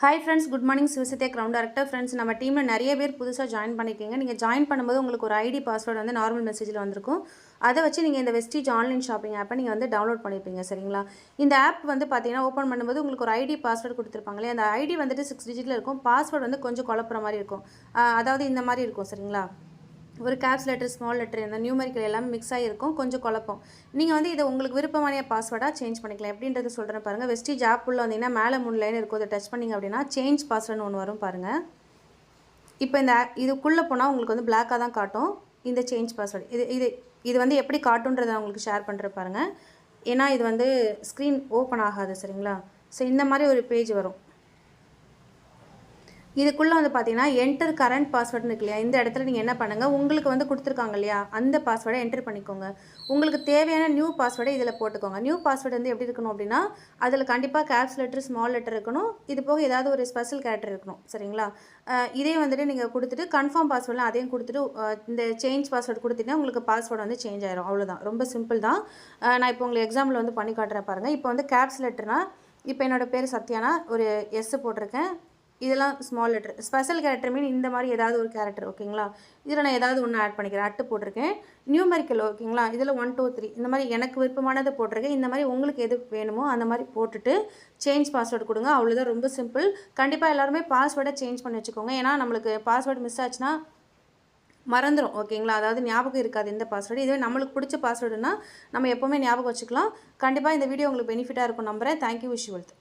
Hi friends, good morning. Sivasathya ground director. Friends, நம்ம டீமில் நிறைய பேர் புதுசாக ஜாயின் பண்ணியிருக்கீங்க. நீங்கள் ஜாயின் பண்ணும்போது உங்களுக்கு ஒரு ஐடி பாஸ்வேர்டு வந்து நார்மல் மெசேஜில் வந்திருக்கும். அதை வச்சு நீங்கள் இந்த வெஸ்டீஜ் ஆன்லைன் ஷாப்பிங் ஆப்பை நீங்கள் வந்து டவுன்லோட் பண்ணியிருப்பீங்க. சரிங்களா? இந்த ஆப் வந்து பார்த்தீங்கன்னா ஓப்பன் பண்ணும்போது உங்களுக்கு ஒரு ஐடி பாஸ்வேர்டு கொடுத்துருப்பாங்களே. அந்த ஐடி வந்துட்டு 6 டிஜிட்டில் இருக்கும். பாஸ்வேர்டு வந்து கொஞ்சம் குழப்புற மாதிரி இருக்கும். அதாவது இந்த மாதிரி இருக்கும். சரிங்களா? ஒரு கேப்ஸ் லெட்டர், ஸ்மால் லெட்டர், இந்த நியூமரிக்கல் எல்லாமே மிக்ஸ் ஆகிருக்கும். கொஞ்சம் குழப்பம். நீங்கள் வந்து இதை உங்களுக்கு விருப்பமான பாஸ்வேர்டாக சேஞ்ச் பண்ணிக்கலாம். எப்படின்றது சொல்கிறேன் பாருங்கள். வெஸ்டீஜ் ஆப் உள்ள வந்தீங்கன்னா மேலே 3 லைன் இருக்கும். அதை டச் பண்ணிங்க அப்படின்னா சேஞ்ச் பாஸ்வேர்டுன்னு ஒன்று வரும் பாருங்கள். இப்போ இதுக்குள்ளே போனால் உங்களுக்கு வந்து பிளாக்காக தான் காட்டும் இந்த சேஞ்ச் பாஸ்வேர்டு. இது வந்து எப்படி காட்டுன்றதை நான் உங்களுக்கு ஷேர் பண்ணுறேன் பாருங்கள். ஏன்னா இது வந்து ஸ்க்ரீன் ஓப்பன் ஆகாது. சரிங்களா? ஸோ இந்த மாதிரி ஒரு பேஜ் வரும். இதுக்குள்ளே வந்து பார்த்தீங்கன்னா என்டர் கரண்ட் பாஸ்வேர்டுன்னு இருக்கு இல்லையா, இந்த இடத்துல நீங்கள் என்ன பண்ணுங்கள், உங்களுக்கு வந்து கொடுத்துருக்காங்க இல்லையா, அந்த பாஸ்வேர்டை என்டர் பண்ணிக்கோங்க. உங்களுக்கு தேவையான நியூ பாஸ்வேர்டை இதில் போட்டுக்கோங்க. நியூ பாஸ்வேர்டு வந்து எப்படி இருக்கணும் அப்படின்னா, அதில் கண்டிப்பாக கேப்ஸ் லெட்டர், ஸ்மால் லெட்டர் இருக்கணும். இது போக ஏதாவது ஒரு ஸ்பெஷல் கேரக்டர் இருக்கணும். சரிங்களா? இதே வந்துட்டு நீங்கள் கொடுத்துட்டு கன்ஃபார்ம் பாஸ்வேர்டில் அதையும் கொடுத்துட்டு இந்த சேஞ்ச் பாஸ்வேர்டு கொடுத்தீங்கன்னா உங்களுக்கு பாஸ்வேர்டு வந்து சேஞ்ச் ஆயிரும். அவ்வளோதான், ரொம்ப சிம்பிள் தான். நான் இப்போ உங்களுக்கு எக்ஸாம்பிள் வந்து பண்ணி காட்டுறேன் பாருங்கள். இப்போ வந்து கேப்ஸ் லெட்டர்னா, இப்போ என்னோடய பேர் சத்யானா ஒரு எஸ் போட்டிருக்கேன். இதெல்லாம் ஸ்மால் லெட்டர். ஸ்பெஷல் கேரக்டர் மீன் இந்த மாதிரி ஏதாவது ஒரு கேரக்டர். ஓகேங்களா? இதில் நான் ஏதாவது ஒன்று ஆட் பண்ணிக்கிறேன். அட்டு போட்டிருக்கேன். நியூமரிக்கல். ஓகேங்களா? இதில் 1 2 3 இந்த மாதிரி எனக்கு விருப்பமானதை போட்டிருக்கேன். இந்த மாதிரி உங்களுக்கு எது வேணுமோ அந்த மாதிரி போட்டுட்டு சேஞ்ச் பாஸ்வேர்டு கொடுங்க. அவ்வளோதான், ரொம்ப சிம்பிள். கண்டிப்பாக எல்லாருமே பாஸ்வேர்டை சேஞ்ச் பண்ணி வச்சுக்கோங்க. ஏன்னா நம்மளுக்கு பாஸ்வேர்டு மிஸ் ஆச்சுன்னா மறந்துடும். ஓகேங்களா? அதாவது ஞாபகம் இருக்காது இந்த பாஸ்வேர்டு. இதுவே நம்மளுக்கு பிடிச்ச பாஸ்வேர்டுனா நம்ம எப்போவுமே ஞாபகம் வச்சுக்கலாம். கண்டிப்பாக இந்த வீடியோ உங்களுக்கு பெனிஃபிட்டாக இருக்கும் நம்புகிறேன். தேங்க்யூ. Wish you wealth.